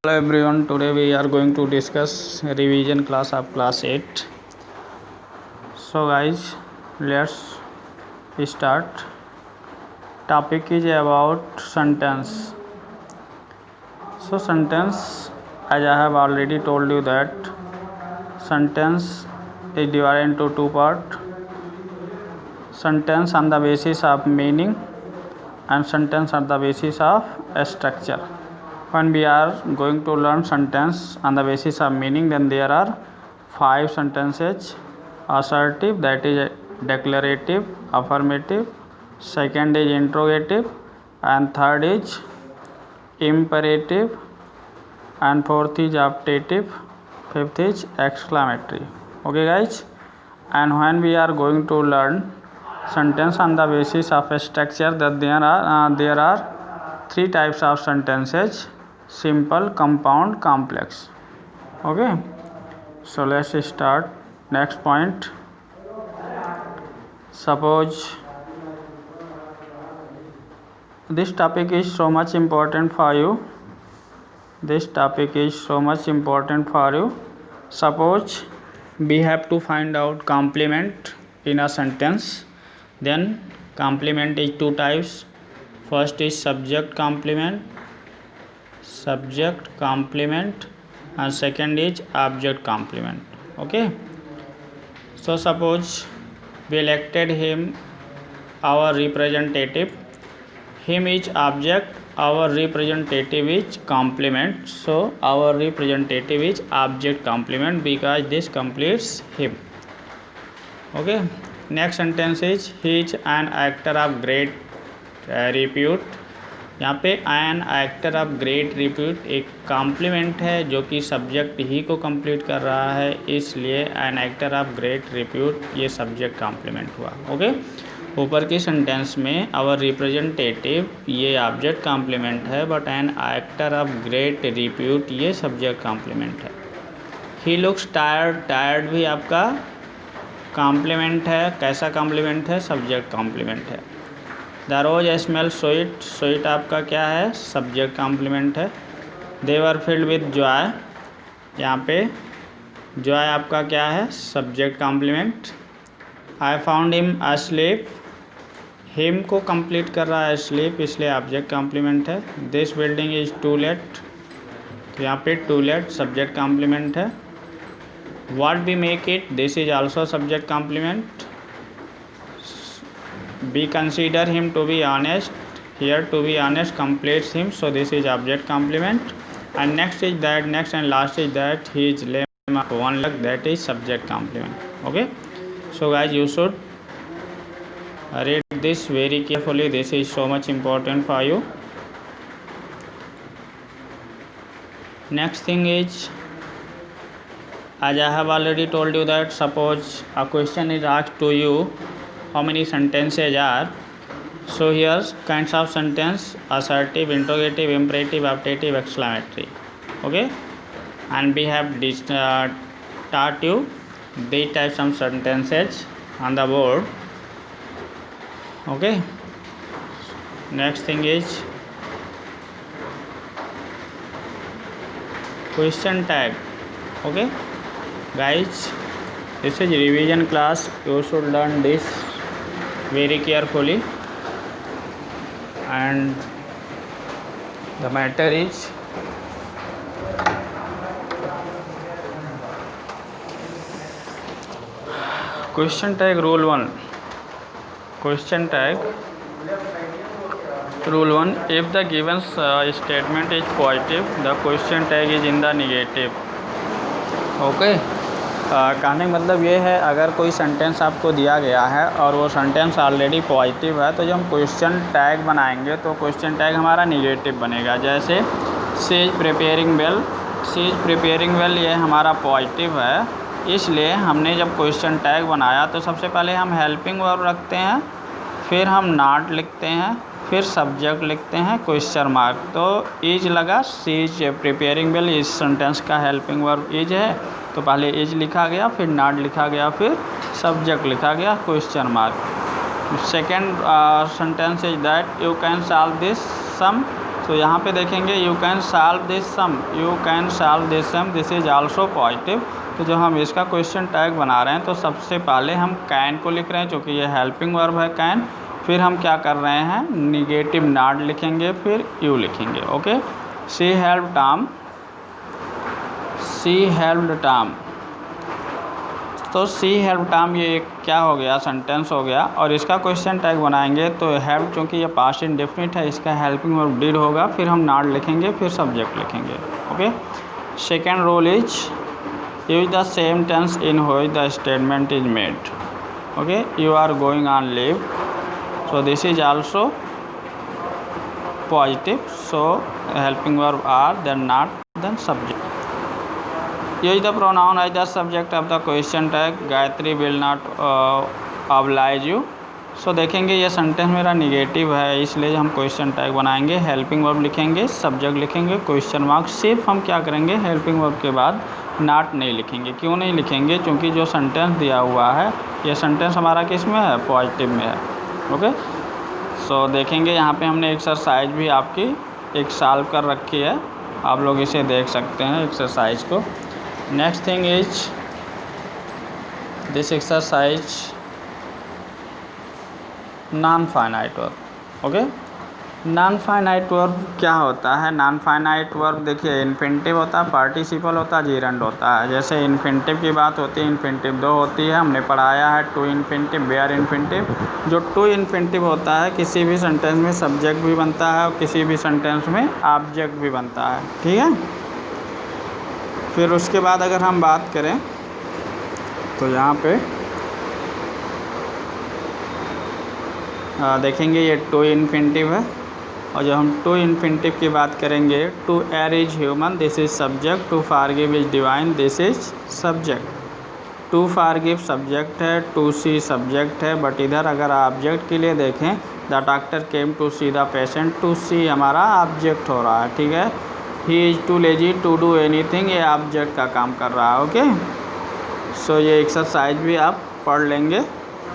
Hello everyone, today we are going to discuss revision class of class 8. So guys, let's start. Topic is about sentence. So sentence, as I have already told you that sentence is divided into two parts. Sentence on the basis of meaning and sentence on the basis of structure. When we are going to learn sentence on the basis of meaning, then there are 5 sentences: assertive, that is declarative, affirmative, second is interrogative, and third is imperative, and fourth is optative, fifth is exclamatory. Okay guys, and when we are going to learn sentence on the basis of a structure, that there are 3 types of sentences: simple, compound, complex. Okay, so let's start. Next point, suppose this topic is so much important for you. Suppose we have to find out complement in a sentence. Then complement is 2 types. First is subject complement, and second is object complement. Okay, so suppose we elected him our representative. Him is object, our representative is complement. So our representative is object complement because this completes him. Okay, next sentence is he is an actor of great repute. यहाँ पे an actor of great repute एक complement है जो कि subject ही को complete कर रहा है, इसलिए an actor of great repute ये सब्जेक्ट कॉम्प्लीमेंट हुआ. ओके, ऊपर की सेंटेंस में आवर रिप्रेजेंटेटिव ये ऑब्जेक्ट कॉम्प्लीमेंट है, but an actor of great repute ये सब्जेक्ट कॉम्प्लीमेंट है. ही लुक्स टायर्ड, टायर्ड भी आपका कॉम्प्लीमेंट है. कैसा कॉम्प्लीमेंट है? सब्जेक्ट कॉम्प्लीमेंट है. The rose smell sweet, sweet आपका क्या है? सब्जेक्ट कॉम्प्लीमेंट है. They were filled with joy, यहाँ पे जॉय आपका क्या है? Subject complement. I found him asleep, him को कंप्लीट कर रहा है स्लीप, इसलिए ऑब्जेक्ट कॉम्प्लीमेंट है. This building is too late, तो यहाँ पे टू लेट सब्जेक्ट कॉम्प्लीमेंट है. What we make it, this is also subject complement. We consider him to be honest, here to be honest completes him, so this is object complement. And next is that, next and last is that he is lame of one leg, that is subject complement. Okay, so guys, you should read this very carefully, this is so much important for you. Next thing is, as I have already told you that suppose a question is asked to you, how many sentences are. So here kinds of sentence: assertive, interrogative, imperative, optative, exclamatory. Okay, and we have taught you these types of sentences on the board. Okay, next thing is question tag. Okay guys, this is revision class, you should learn this very carefully. And the matter is question tag rule 1. Question tag rule 1: if the given statement is positive, the question tag is in the negative. Okay, कहने का मतलब ये है, अगर कोई sentence आपको दिया गया है और वो सेंटेंस ऑलरेडी पॉजिटिव है, तो जब हम क्वेश्चन टैग बनाएंगे तो क्वेश्चन टैग हमारा निगेटिव बनेगा. जैसे she is preparing well, she is preparing well ये हमारा पॉजिटिव है, इसलिए हमने जब क्वेश्चन टैग बनाया तो सबसे पहले हम हेल्पिंग वर्ब रखते हैं, फिर हम नॉट लिखते हैं, फिर सब्जेक्ट लिखते हैं क्वेश्चन मार्क. तो इज लगा, शी इज प्रिपेयरिंग वेल इस सेंटेंस का हेल्पिंग वर्ब इज है, तो पहले इज लिखा गया, फिर नॉट लिखा गया, फिर सब्जेक्ट लिखा गया question mark. Second sentence is that you can solve this sum, so यहाँ पे देखेंगे you can solve this sum, you can solve this sum, this is also positive. तो जो हम इसका क्वेश्चन टैग बना रहे हैं तो सबसे पहले हम कैन को लिख रहे हैं क्योंकि ये हेल्पिंग वर्ब है कैन। फिर हम क्या कर रहे हैं, निगेटिव नॉट लिखेंगे, फिर यू लिखेंगे। Okay, she help Tom, she helped Tom. तो सी हेल्प टॉम ये एक क्या हो गया, सेंटेंस हो गया। और इसका क्वेश्चन टैग बनाएंगे तो हेल्प, चूँकि ये पास्ट इंडेफिनिट है, इसका हेल्पिंग वर्ब डिड होगा, फिर हम नॉट लिखेंगे, फिर सब्जेक्ट लिखेंगे। Okay, second rule is use the same tense in which the statement is made. Okay, you are going on leave, so this is also positive, so helping verb are, then not, then subject. use the pronoun as the subject of the question tag, Gayatri will not oblige you। सो देखेंगे ये sentence मेरा negative है, इसलिए हम question tag बनाएंगे, helping verb लिखेंगे, subject लिखेंगे, question mark. सिर्फ हम क्या करेंगे, हेल्पिंग वर्ब के बाद नॉट नहीं लिखेंगे। क्यों नहीं लिखेंगे, क्योंकि जो सेंटेंस दिया हुआ है ये सेंटेंस हमारा किस में है, पॉजिटिव में है। ओके, सो देखेंगे यहाँ पे हमने एक्सरसाइज भी आपकी एक सॉल्व कर रखी है, आप लोग इसे देख सकते हैं एक्सरसाइज को। Next thing is this exercise non-finite verb। Okay, non finite verb क्या होता है, नॉन फाइनाइट वर्ब देखिए इन्फिनिटिव होता है, पार्टिसिपल होता है, जीरंड होता है। जैसे इन्फिनिटिव की बात होती है, इन्फिनिटिव 2 होती है, हमने पढ़ाया है टू इन्फिनिटिव, वेयर इन्फिनिटिव। जो टू इन्फिनिटिव होता है किसी भी सेंटेंस में सब्जेक्ट भी बनता है और किसी भी सेंटेंस में ऑब्जेक्ट भी बनता है, ठीक है। फिर उसके बाद अगर हम बात करें तो यहाँ पे देखेंगे ये टू इन्फिनिटिव है, और जब हम टू इन्फिनिटिव की बात करेंगे, to err is human, this is subject, to forgive is divine, this is subject. To forgive subject है, टू सी सब्जेक्ट है, बट इधर अगर ऑब्जेक्ट के लिए देखें, the doctor came to see the patient, to see हमारा object हो रहा है, ठीक है। He is too lazy to do anything, ये ऑब्जेक्ट का काम कर रहा है। ओके, सो ये एक्सरसाइज भी आप पढ़ लेंगे,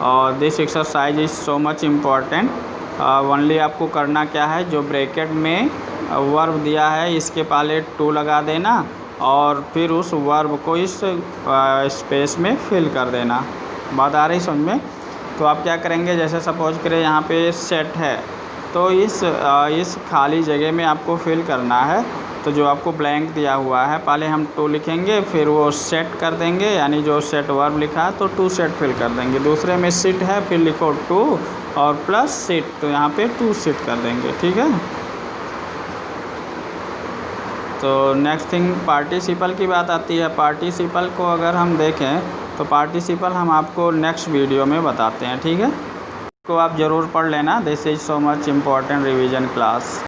और this exercise is so much important. Only आपको करना क्या है, जो ब्रैकेट में वर्ब दिया है इसके पहले टू लगा देना, और फिर उस वर्ब को इस स्पेस में फिल कर देना। बात आ रही समझ में। तो आप क्या करेंगे, जैसे सपोज करें यहाँ पे सेट है, तो इस खाली जगह में आपको फिल करना है। तो जो आपको ब्लैंक दिया हुआ है, पहले हम टू लिखेंगे, फिर वो सेट कर देंगे, यानी जो सेट वर्ब लिखा है तो टू सेट फिल कर देंगे। दूसरे में सिट है, फिर लिखो टू और प्लस सिट, तो यहाँ पे टू सिट कर देंगे, ठीक है। तो नेक्स्ट थिंग पार्टिसिपल की बात आती है। पार्टिसिपल को अगर हम देखें तो पार्टिसिपल हम आपको नेक्स्ट वीडियो में बताते हैं, ठीक है। को आप ज़रूर पढ़ लेना, this is so much important revision class.